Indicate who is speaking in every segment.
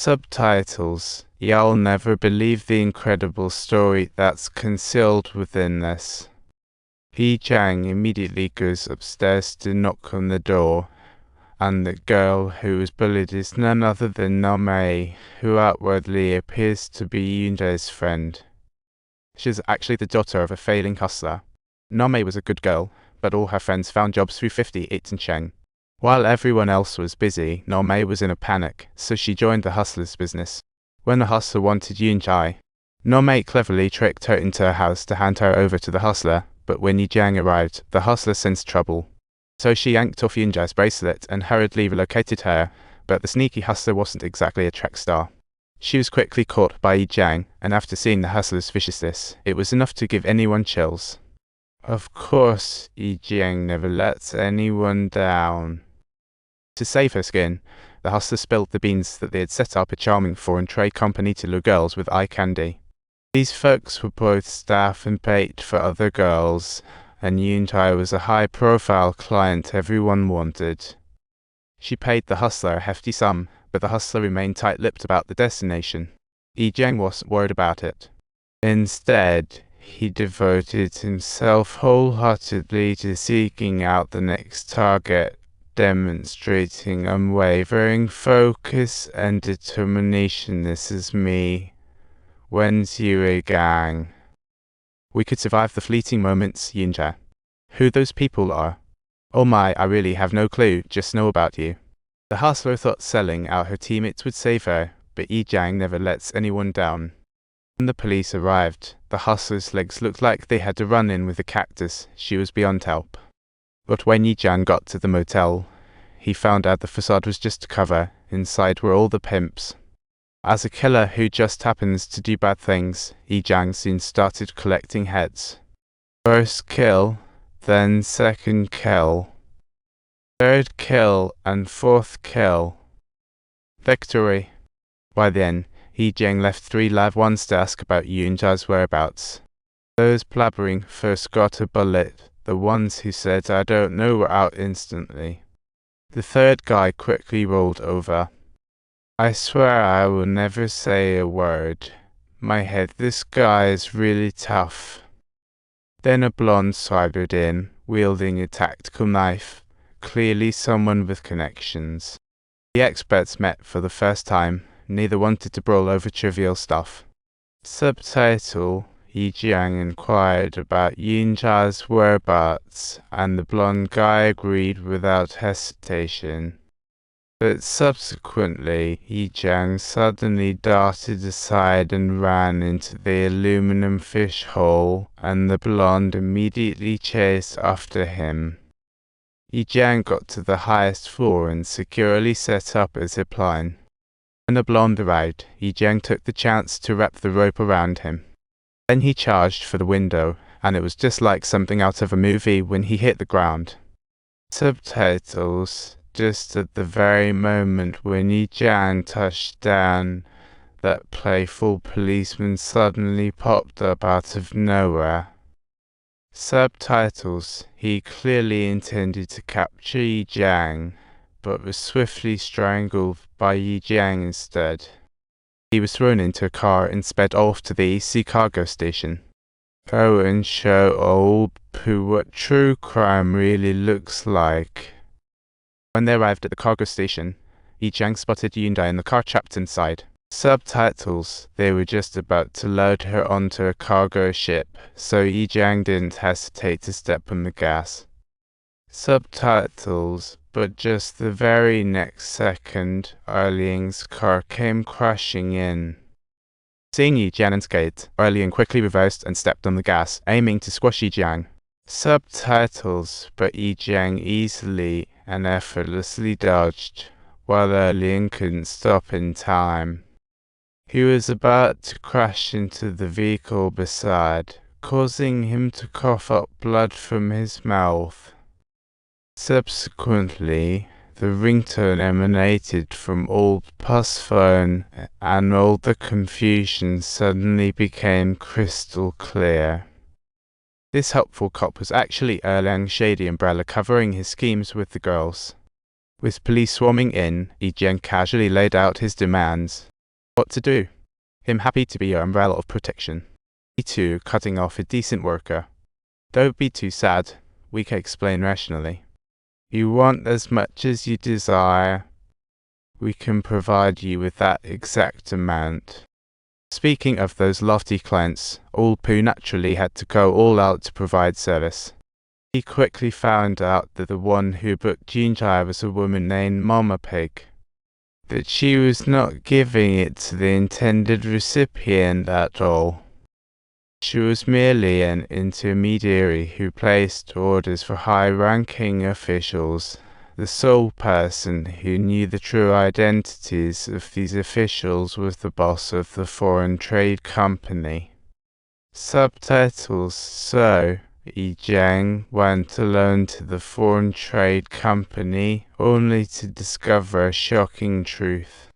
Speaker 1: Subtitles. You'll never believe the incredible story that's concealed within this. Jiang immediately goes upstairs to knock on the door, and the girl who was bullied is none other than Namei, who outwardly appears to be Yunjae's friend. She's actually the daughter of a failing hustler. Namei was a good girl, but all her friends found jobs through 58 and Cheng. While everyone else was busy, Namei was in a panic, so she joined the hustler's business. When the hustler wanted Yunjai, Namei cleverly tricked her into her house to hand her over to the hustler, but when Jiang arrived, the hustler sensed trouble. So she yanked off Yunjai's bracelet and hurriedly relocated her, but the sneaky hustler wasn't exactly a track star. She was quickly caught by Jiang, and after seeing the hustler's viciousness, it was enough to give anyone chills. Of course, Jiang never lets anyone down. To save her skin, the hustler spilled the beans that they had set up a charming foreign trade company to lure girls with eye candy. These folks were both staff and bait for other girls, and Yuntai was a high-profile client everyone wanted. She paid the hustler a hefty sum, but the hustler remained tight-lipped about the destination. Jiang wasn't worried about it. Instead, he devoted himself wholeheartedly to seeking out the next target, demonstrating unwavering focus and determination. This is me. When's you a gang? We could survive the fleeting moments, Yunja. Who those people are? Oh my, I really have no clue, just know about you. The hustler thought selling out her teammates would save her, but Jiang never lets anyone down. When the police arrived, the hustler's legs looked like they had a run-in with a cactus. She was beyond help. But when Jiang got to the motel, he found out the facade was just a cover. Inside were all the pimps. As a killer who just happens to do bad things, Jiang soon started collecting heads. First kill, then second kill, third kill, and fourth kill. Victory. By then, Jiang left 3 live ones to ask about Yunja's whereabouts. Those blabbering first got a bullet. The ones who said I don't know were out instantly. The third guy quickly rolled over. I swear I will never say a word. My head, this guy is really tough. Then a blonde swaggered in, wielding a tactical knife, clearly someone with connections. The experts met for the first time. Neither wanted to brawl over trivial stuff. Subtitle. Jiang inquired about Yunja's whereabouts, and the blonde guy agreed without hesitation. But subsequently, Jiang suddenly darted aside and ran into the aluminum fish hole, and the blonde immediately chased after him. Jiang got to the highest floor and securely set up a zip line. When the blonde arrived, Jiang took the chance to wrap the rope around him. Then he charged for the window, and it was just like something out of a movie when he hit the ground. Subtitles. Just at the very moment when Jiang touched down, that playful policeman suddenly popped up out of nowhere. Subtitles. He clearly intended to capture Jiang, but was swiftly strangled by Jiang instead. He was thrown into a car and sped off to the EC cargo station. Go and show old Pooh what true crime really looks like. When they arrived at the cargo station, Jiang spotted Yunjai in the car trapped inside. Subtitles. They were just about to load her onto a cargo ship, so Jiang didn't hesitate to step on the gas. Subtitles. But just the very next second, Erling's car came crashing in. Seeing Jiang unscathed, Erling quickly reversed and stepped on the gas, aiming to squash Jiang. Subtitles. But Jiang easily and effortlessly dodged, while Erling couldn't stop in time. He was about to crash into the vehicle beside, causing him to cough up blood from his mouth. Subsequently, the ringtone emanated from old Puss phone, and all the confusion suddenly became crystal clear. This helpful cop was actually Erlang's shady umbrella covering his schemes with the girls. With police swarming in, Jiang casually laid out his demands. What to do? Him happy to be your umbrella of protection. Me too, cutting off a decent worker. Don't be too sad, we can explain rationally. You want as much as you desire. We can provide you with that exact amount. Speaking of those lofty clients, old Pooh naturally had to go all out to provide service. He quickly found out that the one who booked Jiang was a woman named Mama Pig. That she was not giving it to the intended recipient at all. She was merely an intermediary who placed orders for high-ranking officials. The sole person who knew the true identities of these officials was the boss of the foreign trade company. Subtitles: So, Jiang went alone to the foreign trade company only to discover a shocking truth.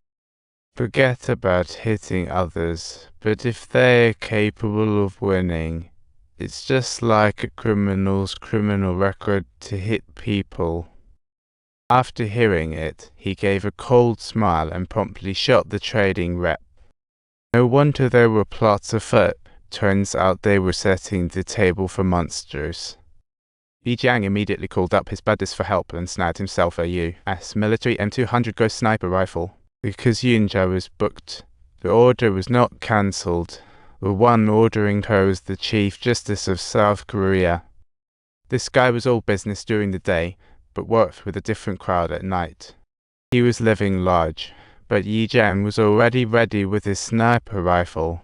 Speaker 1: Forget about hitting others, but if they are capable of winning, it's just like a criminal's criminal record to hit people. After hearing it, he gave a cold smile and promptly shot the trading rep. No wonder there were plots afoot. Turns out they were setting the table for monsters. Jiang immediately called up his buddies for help and snagged himself a U.S. military M200 Ghost sniper rifle. Because Jiang was booked, the order was not cancelled. The one ordering her was the Chief Justice of South Korea. This guy was all business during the day, but worked with a different crowd at night. He was living large, but Jiang was already ready with his sniper rifle.